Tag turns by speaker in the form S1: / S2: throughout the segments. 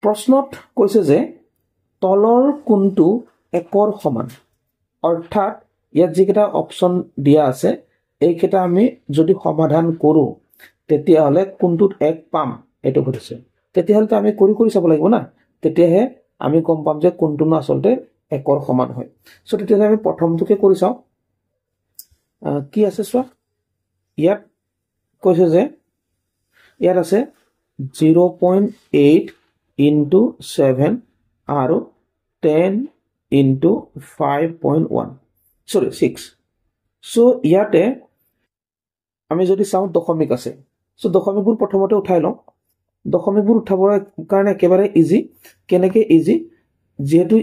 S1: প্ৰশ্নত কৈছে যে তলৰ কোনটো একৰ সমান অৰ্থাৎ ইয়াত যিকেইটা অপচন দিয়া আছে এইকেইটা আমি যদি সমাধান কৰো তেতিয়াহলে কোনটোত এক পাম এটো কৈছে তেতিয়াহলে আমি কৰি চাব লাগিব না তেতিয়াহে আমি গম পাম যে কোনটো না আসলতে একৰ সমান হয় সো তেতিয়াহলে আমি প্ৰথমটোকে কৰি চাও কি আছে চোৱা ইয়াত কৈছে যে ইয়াত আছে 0.8 into 7 আৰু 10 into 5.1 sorry 6 so ইয়াতে আমি যদি চাও দশমিক আছে সো দশমিকবোৰ প্ৰথমতে উঠাই লওঁ দশমিকবোৰ উঠাবৰ কাৰণে একেবাৰে ইজি কেনেকে ইজি যেহেতু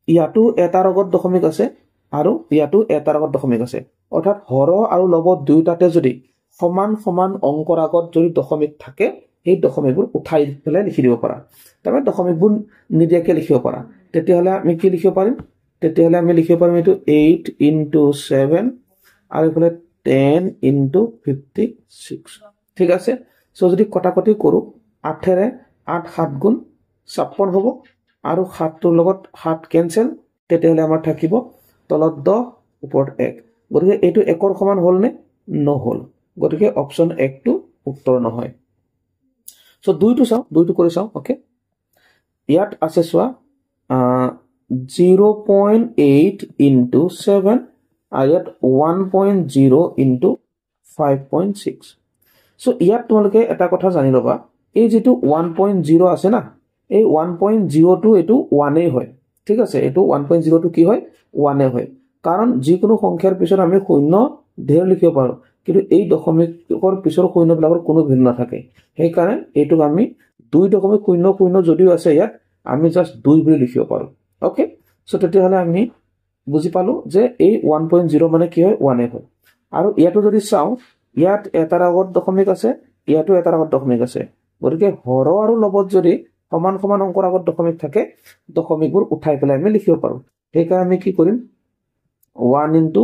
S1: ইয়াটো এটাৰ আগত দশমিক আছে আৰু ইয়াটো এটাৰ আগত দশমিক আছে অৰ্থাৎ হৰ আৰু লব দুইটাতে যদি সমান সমান অংকৰ আগত যদি দশমিক থাকে এই দশমিকবোৰ উঠাই পেলাই লিখি দিব পাৰা তাৰমানে দশমিকবোৰ নিদিয়াকে লিখিব পাৰা তেতিয়াহলে আমি কি লিখিব পাৰিম তেতিয়াহলে আমি লিখিব পাৰিম এটো 8 into 7 আৰু ইফালে 10 into 56 ঠিক আছে সো যদি কটাকটি কৰো 8 ৰে 8 7 গুণ 56 হ'ব আৰু 7 ৰ লগত 7 কেনসেল তেতিয়াহলে আমাৰ থাকিব তলত 10 ওপৰত 1 গতিকে এইটো একৰ সমান হল নে নহল গতিকে অপচন 1 টো উত্তৰ নহয় সো দুইটো চাও দুইটো কৰি চাও ওকে ইয়াত আছে সোৱা 0.8 into 7 আৰু ইয়াত 1.0 into 5.6 সো ইয়াত তোমালোকে এটা কথা জানি লবা এই যেটো 1.0 আছে না এই 1.0 টো এটো 1 এ হয় ঠিক আছে এটো 1.0 টো কি হয় 1 এ হয় কাৰণ যিকোনো সংখ্যাৰ পিছত আমি শূন্য ধেৰ লিখিব পাৰো কিন্তু এই দশমিকৰ পিছৰ শূন্যবিলাকৰ কোনো ভিন্ন নাথাকে সেই কাৰণে এইটোক আমি 2.00 যদিও আছে ইয়াত আমি জাস্ট 2 বুলি লিখিব পাৰো ওকে সো তেতিয়াহলে আমি বুজি পালো যে এই 1.0 মানে কি হয় 1 এ হয় আৰু ইয়াটো যদি চাও ইয়াত এটাৰ আগত দশমিক আছে ইয়াটো এটাৰ আগত দশমিক আছে গতিকে হৰ আৰু লবত যদি সমান সমান অংকৰ আগত দশমিক থাকে দশমিকবোৰ উঠাই পেলাই আমি লিখিব পাৰো সেই কাৰণে আমি কি কৰিম 1 into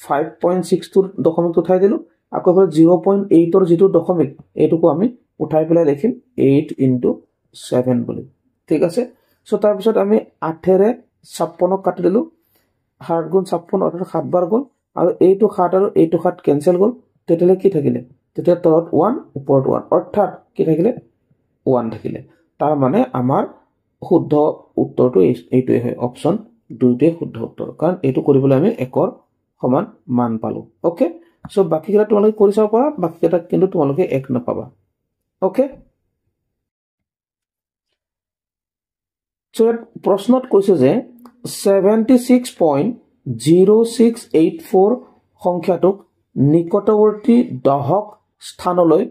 S1: 5.6 টোৰ দশমিক উঠাই দিলো আকৌ 0.8 ৰ যেটো দশমিক এটুকু আমি উঠাই পেলাই লিখিম 8 into 7 বুলি ঠিক আছে সো তাৰ পিছত আমি 8 ৰে 56 কাটি দিলো 7 গুণ 56 অৰ্থাৎ 7 বাৰ গল আৰু এইটো 7 আৰু এইটো 7 কেনসেল গল তেতিয়ালে কি থাকিলে তেতিয়া তলত 1 ওপৰত 1 অৰ্থাৎ কি থাকিলে 1 থাকিলে তাৰ মানে আমাৰ শুদ্ধ উত্তৰটো এইটোই হয় অপচন 2টোই শুদ্ধ উত্তৰ কাৰণ এইটো কৰিবলৈ আমি একৰ সমান মান পালো ওকে সো বাকি কেইটা তোমালোকে কৰি চাব পাৰা বাকি কেইটা কিন্তু তোমালোকে এক নাপাবা ওকে সো প্ৰশ্নত কৈছে যে 76.0684 সংখ্যাটোক নিকটৱৰ্তী দশক স্থানলৈ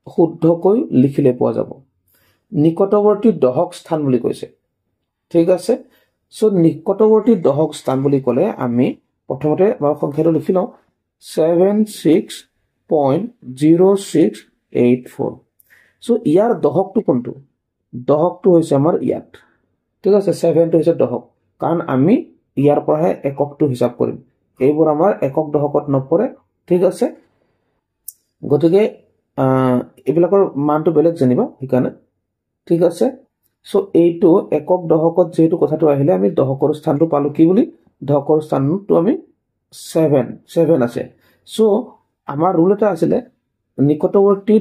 S1: শুদ্ধকৈ লিখিলে পোৱা যাব নিকটৱৰ্তী দশক স্থান বুলি কৈছে ঠিক আছে সো নিকটৱৰ্তী দশক স্থান বুলি ক'লে আমি প্ৰথমতে সংখ্যাটো লিখি লওঁ 76.0684 সো ইয়াৰ দশকটো কোনটো দশকটো হৈছে আমাৰ ইয়াত ঠিক আছে 7 টো হৈছে দশক কাৰণ আমি ইয়াৰ পৰা এককটো হিচাপ কৰিম এইবোৰ আমাৰ একক দশকত নপৰে ঠিক আছে গতিকে এবিলাকৰ মানটো বেলেগ জানিবা হিকানে ঠিক আছে সো এইটো একক দশকত যেটো কথাটো আহিলে আমি দশকৰ স্থানটো পালো কি বুলি দশকৰ স্থানটো আমি 7 আছে সো আমাৰ ৰুল এটা আছিল নিকটৱৰ্তী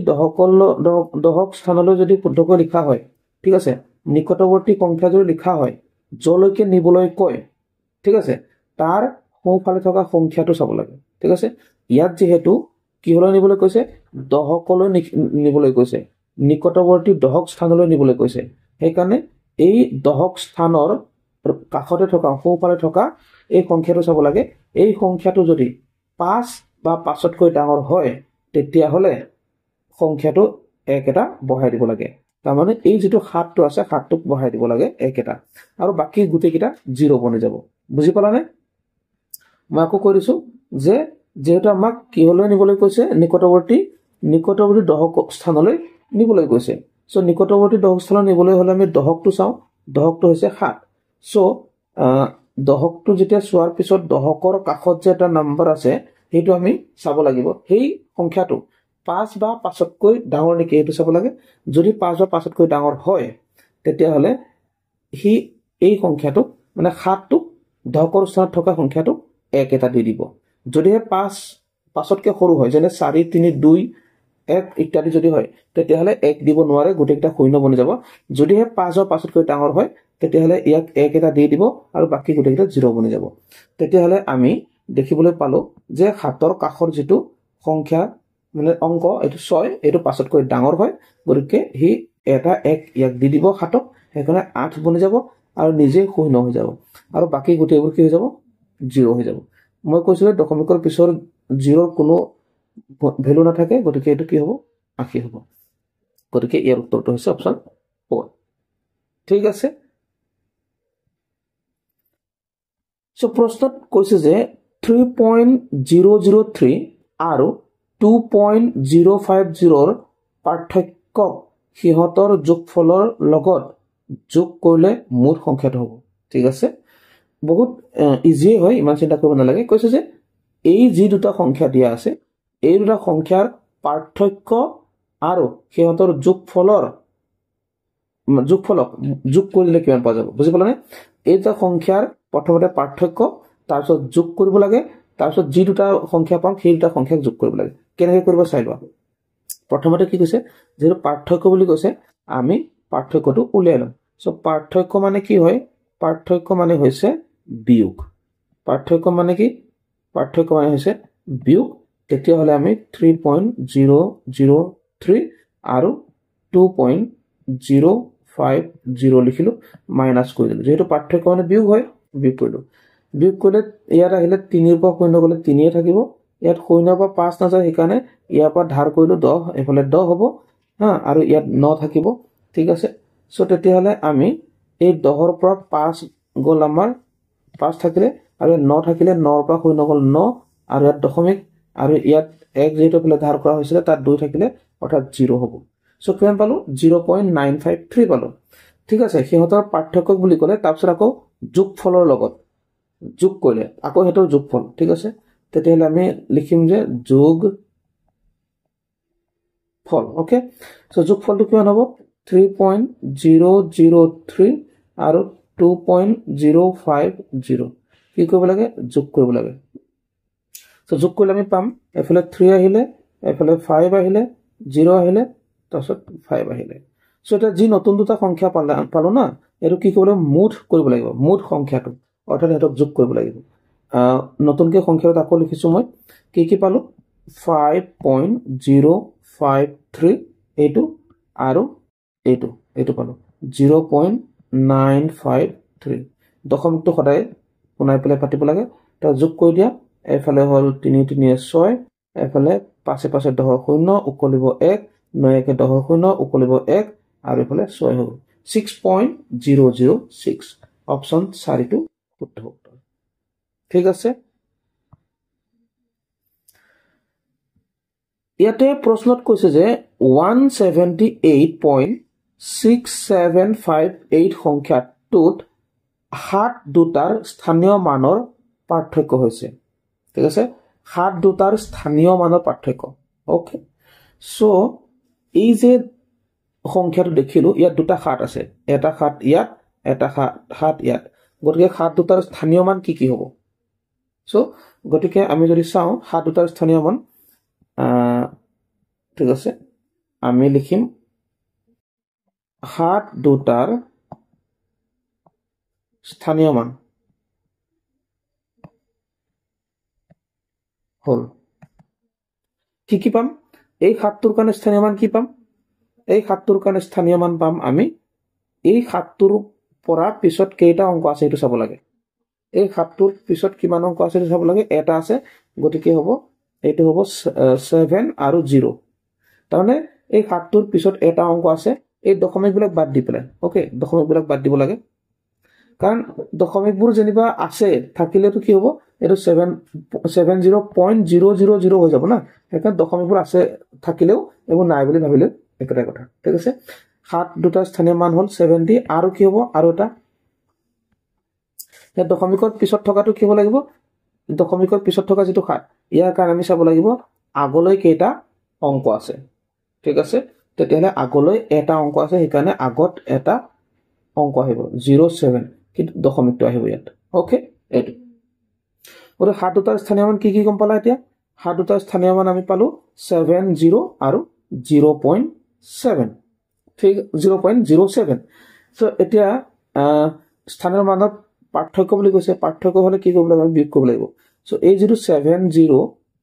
S1: দশক স্থানলৈ যদি শুদ্ধকৈ লিখা হয় ঠিক আছে নিকটৱৰ্তী সংখ্যা যদি লিখা হয় জলৈকে নিবলৈ কয় ঠিক আছে তাৰ সোঁফালে থকা সংখ্যাটো চাব লাগে ঠিক আছে ইয়াত যেহেতু কি হলৈ নিবলৈ কৈছে দশকলৈ নিবলৈ কৈছে নিকটৱৰ্তী দশক স্থানলৈ নিবলৈ কৈছে সেই কাৰণে এই দশক স্থানৰ কাষতে থকা সোঁফালে থকা এই সংখ্যাটো চাব লাগে এই সংখ্যাটো যদি 5 বা 5তকৈ ডাঙৰ হয় তেতিয়া হলে সংখ্যাটো এক এটা বহাই দিব লাগে তাৰ মানে এই যেটো 7 টো আছে 7 টোক বহাই দিব লাগে এক এটা আৰু বাকি গুটেই কিটা 0 বনি যাব বুজি পালানে মই আকৌ কৰিছো যে যেহেতু আমাক কি হলৈ নিবলৈ কৈছে নিকটৱৰ্তী দশক স্থানলৈ নিবলৈ কৈছে সো নিকটৱৰ্তী দশক স্থানলৈ নিবলৈ হলে আমি দশকটো চাও দশকটো হৈছে 7 সো দশকটো যেতিয়া চোৱাৰ পিছত দশকৰ কাষত যে এটা নম্বৰ আছে হেতু আমি চাব লাগিব সেই সংখ্যাটো 5 বা 5তকৈ ডাঙৰ নেকি হেতু চাব লাগে যদি 5 বা 5তকৈ ডাঙৰ হয় তেতিয়াহ'লে সি এই সংখ্যাটো মানে 7টোক দহকৰ স্থানত থকা সংখ্যাটো 1 এটা দি দিব যদিহে 5তকৈ সৰু হয় যেনে 4 3 2 1 ইত্যাদি যদি হয় তেতিয়াহ'লে 1 দিব নোৱাৰে গোটেইটা শূন্য বনি যাব যদিহে 5ৰ 5তকৈ ডাঙৰ হয় তেতিয়াহ'লে ইয়াক 1 এটা দি দিব আৰু বাকি গোটেইটা 0 বনি যাব তেতিয়াহ'লে আমি দেখিবলৈ পালো যে 7ৰ কাষৰ যেটো সংখ্যা মানে অংক এটো 6 এটো 5তকৈ ডাঙৰ হয় গতিকে হি এটা 1 ইয়াক দি দিব 7ক এখানে 8 বনি যাব আৰু নিজে শূন্য হৈ যাব আৰু বাকি গোটেইবোৰ কি হৈ যাব 0 হৈ যাব মই কৈছিলো দশমিকৰ পিছৰ 0ৰ কোনো ভ্যালু নাথাকে গতিকে এটো কি হ'ব 80 হ'ব গতিকে ইয়াৰ উত্তৰটো হৈছে অপচন 4 ঠিক আছে সো প্ৰশ্নত কৈছে যে 3.003 আৰু 2.050 ৰ পাৰ্থক্য সিহঁতৰ যোগফলৰ লগত যোগ কৰিলে মুঠ সংখ্যাটো হ'ব ঠিক আছে বহুত ইজি হয় ইমান চিন্তা কৰিব নালাগে কৈছে যে এই যি দুটা সংখ্যা দিয়া আছে এই দুটা সংখ্যাৰ পাৰ্থক্য আৰু সিহঁতৰ যোগফলক যোগ কৰিলে কিমান পোৱা যাব বুজি পালানে এই দুটা সংখ্যাৰ প্ৰথমতে পাৰ্থক্য তাৰ পিছত যোগ কৰিব লাগে তাৰ পিছত যি দুটা সংখ্যা পাম সেই দুটা সংখ্যাক যোগ কৰিব লাগে কেনেকৈ কৰিব চাই লোৱা প্ৰথমতে কি কৈছে যেটো পাৰ্থক্য বুলি কৈছে আমি পাৰ্থক্যটো উলিয়াই লম সো পাৰ্থক্য মানে কি হয় পাৰ্থক্য মানে হৈছে বিয়োগ পাৰ্থক্য মানে কি পাৰ্থক্য মানে হৈছে বিয়োগ তেতিয়া হলে আমি 3.003 আৰু 2.050 লিখিলো মাইনাস কৰি দিলো যেটো পাৰ্থক্য মানে বিয়োগ হয় বিয়োগ কৰিলো বিয়োগ কৰিলে ইয়াত আহিলে 3 ৰ পৰা শূন্য গলে 3 এ থাকিব ইয়াত শূন্য পৰা 5 নাযায় সেইকাৰণে ইয়াৰ পৰা ধাৰ কৰিলো 10 এফালে 10 হ'ব হা আৰু ইয়াত 9 থাকিব ঠিক আছে সো তেতিয়া হলে আমি এই 10 ৰ পৰা 5 গল আমাৰ 5 থাকিলে আৰু 9 থাকিলে 9 ৰ পৰা শূন্য গল 9 আৰু ইয়াত দশমিক আৰু ইয়াত 1 যেটো ফলে ধাৰ কৰা হৈছিল তাত 2 থাকিলে অৰ্থাৎ 0 হ'ব সো কিমান পালো 0.953 পালো ঠিক আছে সিহঁতৰ পাৰ্থক্য বুলি ক'লে তাৰপিছত আকৌ যোগফলৰ লগত যোগ কৰিলে আকৌ হেতৰ যোগফল ঠিক আছে তেতিয়াহলে আমি লিখিম যে যোগ ফল ওকে সো যোগফলটো কিমান হ'ব 3.003 আৰু 2.050 কি কৰিব লাগে যোগ কৰিব লাগে সো যোগ কৰিলে আমি পাম এফালে 3 আহিলে এফালে 5 আহিলে 0 আহিলে তাৰপিছত 5 আহিলে সো এটা যি নতুন দুটা সংখ্যা পালো না এটো কি কৰিব মুঠ কৰিব লাগিব মুঠ সংখ্যাটো অৰ্থাৎ এটক যোগ কৰিব লাগিব নতুনকে সংখ্যাটো আকৌ লিখিছো মই কি পালো 5.053 এইটো আৰু এইটো পালো 0.953 দশমিকটো সদায় পুনাই পেলাই পাতিব লাগে তা যোগ কৰি দিয়া এফালে হল 3 3 6 এফালে 5 5 10 শূন্য উকলিব 1 9 1 10 শূন্য উকলিব 1 আৰু এফালে 6 হ'ব 6.006 অপচন 4 টো শুদ্ধ উত্তৰ ঠিক আছে ইয়াতে প্ৰশ্নত কৈছে যে 178.6758 সংখ্যাটোত 7 দুটাৰ স্থানীয় মানৰ পাৰ্থক্য হৈছে ঠিক আছে 7 দুটাৰ স্থানীয় মানৰ পাৰ্থক্য ওকে সো এই যে সংখ্যাটো দেখিলো ইয়াত দুটা 7 আছে এটা 7 ইয়াত এটা 7 ইয়াত গতিকে 7 দুটাৰ স্থানীয় মান কি হ'ব সো গতিকে আমি যদি চাও 7 দুটাৰ স্থানীয় মান ঠিক আছে আমি লিখিম 7 দুটাৰ স্থানীয় মান হল কি পাম এই 7টোৰ কাৰণে স্থানীয় মান কি পাম এই 7টোৰ কাৰণে স্থানীয় মান পাম আমি এই 7টোৰ পৰা পিছত কেইটা অংক আছে এটো চাব লাগে এই 7টোৰ পিছত কিমান অংক আছে এটো চাব লাগে এটা আছে গতিকে হ'ব এটো হ'ব 7 আৰু 0 তাৰমানে এই 7টোৰ পিছত এটা অংক আছে এই দশমিক বিলাক বাদ দি পেলাই ওকে দশমিক বিলাক বাদ দিব লাগে কাৰণ দশমিকবোৰ যেনিবা আছে থাকিলেটো কি হ'ব এটো 70.000 হৈ যাব না এখন দশমিকবোৰ আছে থাকিলেও এবং নাই বুলি ভাবিলে একটা কথা ঠিক আছে 7 দুটা স্থানীয় মান হল 70 আৰু কি হ'ব আৰু এটা এই দশমিকৰ পিছত থকাটো কি হ'ব লাগিব দশমিকৰ পিছত থকা যেটো 7 ইয়াৰ কাৰণে আমি চাব লাগিব আগলৈ কেইটা অংক আছে ঠিক আছে তেতিয়ালে আগলৈ এটা অংক আছে সেইকাৰণে আগত এটা অংক আহিব 07 কিন্তু দশমিকটো আহিব ইয়াত ওকে এইটো ওরে হাত দুটাৰ স্থানীয় মান কি গম পালা এতিয়া হাত দুটাৰ স্থানীয় মান আমি পালো 70 আৰু 0.7 ঠিক 0.07 সো এতিয়া স্থানীয় মানত পাৰ্থক্য বুলি কৈছে পাৰ্থক্য হলে কি কৰিব লাগিব বিয়োগ কৰিব লাগিব সো এই যেটো 70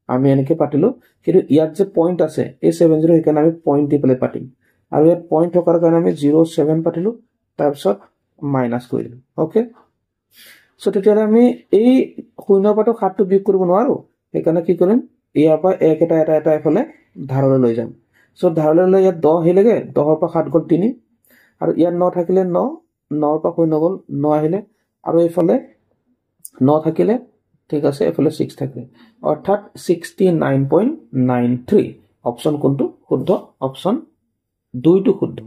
S1: আমি এনেকে পাতিলো কিন্তু ইয়াত যে পইণ্ট আছে এই 70 হেকানে আমি পইণ্ট দি পেলাই পাতিম আৰু ইয়াত পইণ্ট থকাৰ কাৰণে আমি 07 পাতিলো তাৰ পিছত মাইনাস কৰিলো ওকে সো তেতিয়ালে আমি এই শূন্যৰ পৰা 7 টো বিয়োগ কৰিব নোৱাৰো হেকানে কি কৰিম ইয়াৰ পৰা এক এটা এফালে ধাৰলৈ লৈ যাম সো ধাৰলৈ লৈ ইয়াত 10 আহিলেগে 10 ৰ পৰা 7 গল 3 আৰু ইয়াত 9 থাকিলে 9 9 ৰ পৰা 0 গল 9 আহিলে আৰু এইফালে 9 থাকিলে ঠিক আছে এফালে 6 থাকে অৰ্থাৎ 69.93 অপচন কোনটো শুদ্ধ অপচন 2 টো শুদ্ধ